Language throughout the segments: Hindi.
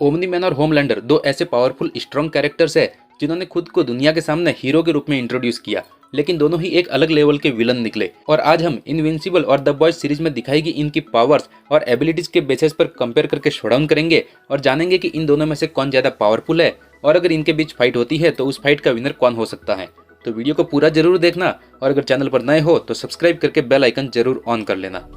ओमनी मैन और होमलैंडर दो ऐसे पावरफुल स्ट्रॉन्ग कैरेक्टर्स है जिन्होंने खुद को दुनिया के सामने हीरो के रूप में इंट्रोड्यूस किया, लेकिन दोनों ही एक अलग लेवल के विलन निकले। और आज हम इनविंसिबल और द बॉयज सीरीज में दिखाई गई इनकी पावर्स और एबिलिटीज के बेसिस पर कंपेयर करके शोडाउन करेंगे और जानेंगे कि इन दोनों में से कौन ज्यादा पावरफुल है और अगर इनके बीच फाइट होती है तो उस फाइट का विनर कौन हो सकता है। तो वीडियो को पूरा जरूर देखना और अगर चैनल पर नए हो तो सब्सक्राइब करके बेल आइकन जरूर ऑन कर लेना।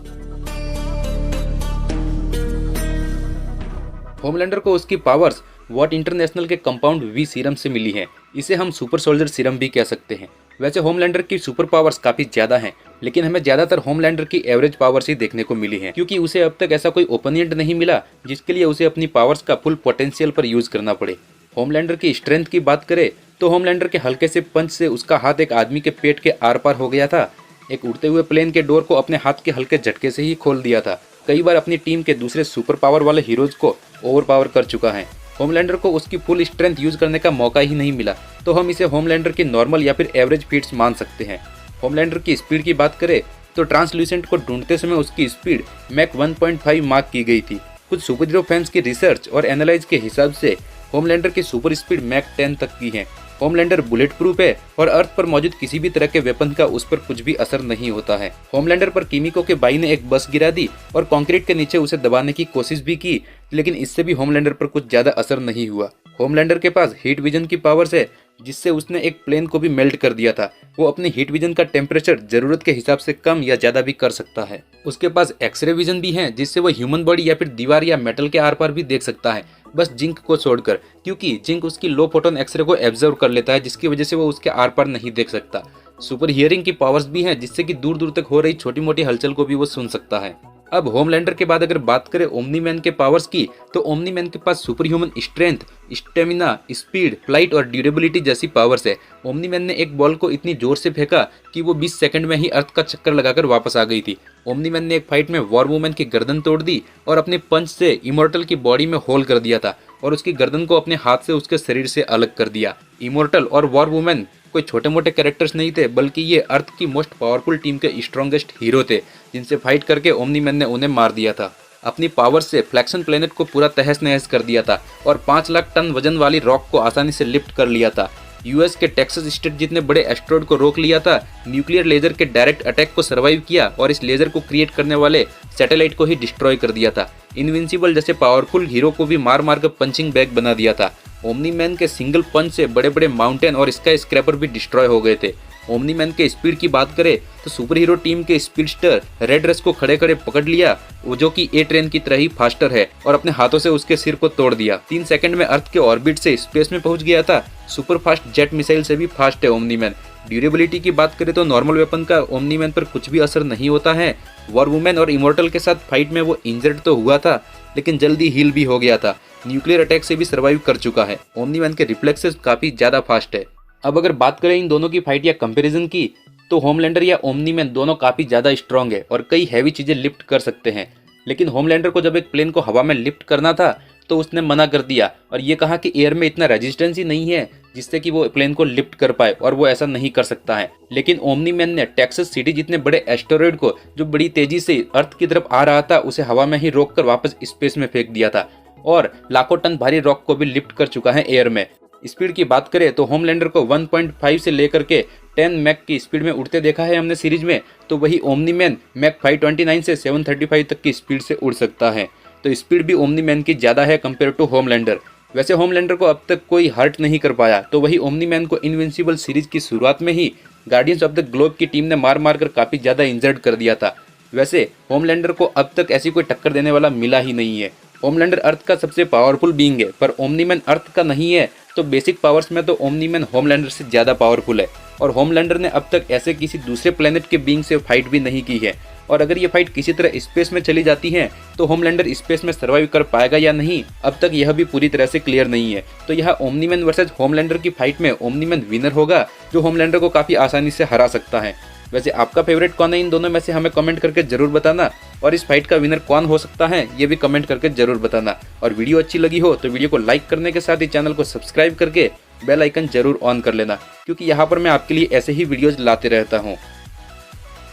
होमलैंडर को उसकी पावर्स वॉट इंटरनेशनल के कंपाउंड वी सीरम से मिली है। इसे हम सुपर सोल्जर सीरम भी कह सकते हैं। वैसे होमलैंडर की सुपर पावर्स काफी ज्यादा हैं, लेकिन हमें ज्यादातर होमलैंडर की एवरेज पावर्स ही देखने को मिली है, क्योंकि उसे अब तक ऐसा कोई ओपोनेंट नहीं मिला जिसके लिए उसे अपनी पावर्स का फुल पोटेंशियल पर यूज करना पड़े। होमलैंडर की स्ट्रेंथ की बात करें तो होमलैंडर के हल्के से पंच से उसका हाथ एक आदमी के पेट के आर पार हो गया था। एक उड़ते हुए प्लेन के डोर को अपने हाथ के हल्के झटके से ही खोल दिया था। कई बार अपनी टीम के दूसरे सुपर पावर वाले हीरोज को ओवर पावर कर चुका है। होमलैंडर को उसकी फुल स्ट्रेंथ यूज करने का मौका ही नहीं मिला, तो हम इसे होमलैंडर की नॉर्मल या फिर एवरेज फीट्स मान सकते हैं। होमलैंडर की स्पीड की बात करें तो ट्रांसल्यूसेंट को ढूंढते समय उसकी स्पीड मैक 1.5 मार्क की गई थी। कुछ सुपर हीरो फैंस की रिसर्च और एनालाइज के हिसाब से होमलैंडर की सुपर स्पीड मैक 10 तक की है। होमलैंडर बुलेट प्रूफ है और अर्थ पर मौजूद किसी भी तरह के वेपन का उस पर कुछ भी असर नहीं होता है। होमलैंडर पर किमिको के भाई ने एक बस गिरा दी और कंक्रीट के नीचे उसे दबाने की कोशिश भी की, लेकिन इससे भी होमलैंडर पर कुछ ज्यादा असर नहीं हुआ। होमलैंडर के पास हीट विजन की पावर्स है, जिससे उसने एक प्लेन को भी मेल्ट कर दिया था। वो अपने हीट विजन का टेम्परेचर जरूरत के हिसाब से कम या ज्यादा भी कर सकता है। उसके पास एक्सरे विजन भी है, जिससे वो ह्यूमन बॉडी या फिर दीवार या मेटल के आर पार भी देख सकता है, बस जिंक को छोड़कर, क्योंकि जिंक उसकी लो फोटोन एक्सरे को एब्जर्व कर लेता है, जिसकी वजह से वो उसके आर पार नहीं देख सकता। सुपर हियरिंग की पावर्स भी हैं, जिससे कि दूर दूर तक हो रही छोटी मोटी हलचल को भी वो सुन सकता है। अब होमलैंडर के बाद अगर बात करें ओमनी मैन के पावर्स की, तो ओमनी मैन के पास superhuman strength, stamina, speed, flight और ड्यूरेबिलिटी जैसी पावर्स है। ओमनी मैन ने एक बॉल को इतनी जोर से फेंका कि वो 20 सेकंड में ही अर्थ का चक्कर लगाकर वापस आ गई थी। ओमनी मैन ने एक फाइट में वॉर वुमन की गर्दन तोड़ दी और अपने पंच से इमोर्टल की बॉडी में होल कर दिया था और उसकी गर्दन को अपने हाथ से उसके शरीर से अलग कर दिया। इमोर्टल और वॉर वुमन कोई छोटे मोटे कैरेक्टर्स नहीं थे, बल्कि ये अर्थ की मोस्ट पावरफुल टीम के स्ट्रॉन्गेस्ट हीरो थे, जिनसे फाइट करके ओमनी मैन ने उन्हें मार दिया था। अपनी पावर से फ्लैक्सन प्लेनेट को पूरा तहस नहस कर दिया था और 5 लाख टन वजन वाली रॉक को आसानी से लिफ्ट कर लिया था। यूएस के टेक्सास स्टेट जितने बड़े एस्ट्रॉइड को रोक लिया था। न्यूक्लियर लेजर के डायरेक्ट अटैक को सर्वाइव किया और इस लेजर को क्रिएट करने वाले सैटेलाइट को ही डिस्ट्रॉय कर दिया था। इनविंसिबल जैसे पावरफुल हीरो को भी मार मार कर पंचिंग बैग बना दिया था। ओमनी मैन के सिंगल पंच से बड़े बड़े माउंटेन और स्काई स्क्रैपर भी डिस्ट्रॉय हो गए थे। ओमनी मैन के स्पीड की बात करें तो सुपर हीरो टीम के स्पीडस्टर रेड रस को खड़े खड़े पकड़ लिया, वो जो कि ए ट्रेन की तरह ही फास्टर है, और अपने हाथों से उसके सिर को तोड़ दिया। 3 सेकंड में अर्थ के ऑर्बिट से स्पेस में पहुंच गया था। सुपर फास्ट जेट मिसाइल से भी फास्ट है ओमनी मैन। ड्यूरेबिलिटी की बात करें तो नॉर्मल वेपन का ओमनी मैन पर कुछ भी असर नहीं होता है। वॉर वुमेन और इमोर्टल के साथ फाइट में वो इंजर्ड तो हुआ था, लेकिन जल्दी हील भी हो गया था। न्यूक्लियर अटैक से भी सर्वाइव कर चुका है। ओमनी मैन के रिफ्लेक्सेस काफी ज्यादा फास्ट है। अब अगर बात करें इन दोनों की फाइट या कंपैरिजन की, तो होमलैंडर या ओमनी मैन दोनों काफी ज्यादा स्ट्रॉन्ग है और कई हैवी चीजें लिफ्ट कर सकते हैं, लेकिन होमलैंडर को जब एक प्लेन को हवा में लिफ्ट करना था तो उसने मना कर दिया और ये कहा कि एयर में इतना रेजिस्टेंस ही नहीं है जिससे कि वो प्लेन को लिफ्ट कर पाए और वो ऐसा नहीं कर सकता है। लेकिन ओमनी मैन ने टेक्सास सिटी जितने बड़े एस्टेरॉयड को जो बड़ी तेजी से अर्थ की तरफ आ रहा था उसे हवा में ही रोक कर वापस स्पेस में फेंक दिया था और लाखों टन भारी रॉक को भी लिफ्ट कर चुका है एयर में। स्पीड की बात करें तो होमलैंडर को 1.5 से लेकर के 10 मैक की स्पीड में उड़ते देखा है हमने सीरीज में, तो वही ओमनी मैन मैक 529 से 735 तक की स्पीड से उड़ सकता है। तो स्पीड भी ओमनी मैन की ज्यादा है कंपेयर टू होमलैंडर। वैसे होमलैंडर को अब तक कोई हर्ट नहीं कर पाया, तो वही ओमनी मैन को इनविंसिबल सीरीज की शुरुआत में ही गार्डियंस ऑफ द ग्लोब की टीम ने मार मार कर काफी ज्यादा इंजर्ड कर दिया था। वैसे होमलैंडर को अब तक ऐसी कोई टक्कर देने वाला मिला ही नहीं है। होमलैंडर अर्थ का सबसे पावरफुल बीइंग है, पर ओमनी मैन अर्थ का नहीं है, तो बेसिक पावर्स में तो ओमनी मैन होमलैंडर से ज्यादा पावरफुल है और होमलैंडर ने अब तक ऐसे किसी दूसरे प्लेनेट के बीइंग से फाइट भी नहीं की है। और अगर ये फाइट किसी तरह स्पेस में चली जाती है तो होमलैंडर स्पेस में सर्वाइव कर पाएगा या नहीं, अब तक यह भी पूरी तरह से क्लियर नहीं है। तो यह ओमनी मैन वर्सेस होमलैंडर की फाइट में ओमनी मैन विनर होगा, जो होमलैंडर को काफी आसानी से हरा सकता है। वैसे आपका फेवरेट कौन है इन दोनों में से, हमें कमेंट करके जरूर बताना, और इस फाइट का विनर कौन हो सकता है ये भी कमेंट करके जरूर बताना। और वीडियो अच्छी लगी हो तो वीडियो को लाइक करने के साथ ही चैनल को सब्सक्राइब करके बेल आइकन जरूर ऑन कर लेना, क्योंकि यहाँ पर मैं आपके लिए ऐसे ही वीडियोज लाते रहता हूँ।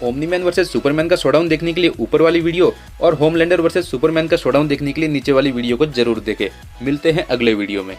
ओमनीमैन वर्सेस सुपरमैन का शोडाउन देखने के लिए ऊपर वाली वीडियो और होमलैंडर वर्सेस सुपरमैन का शोडाउन देखने के लिए नीचे वाली वीडियो को जरूर देखें। मिलते हैं अगले वीडियो में।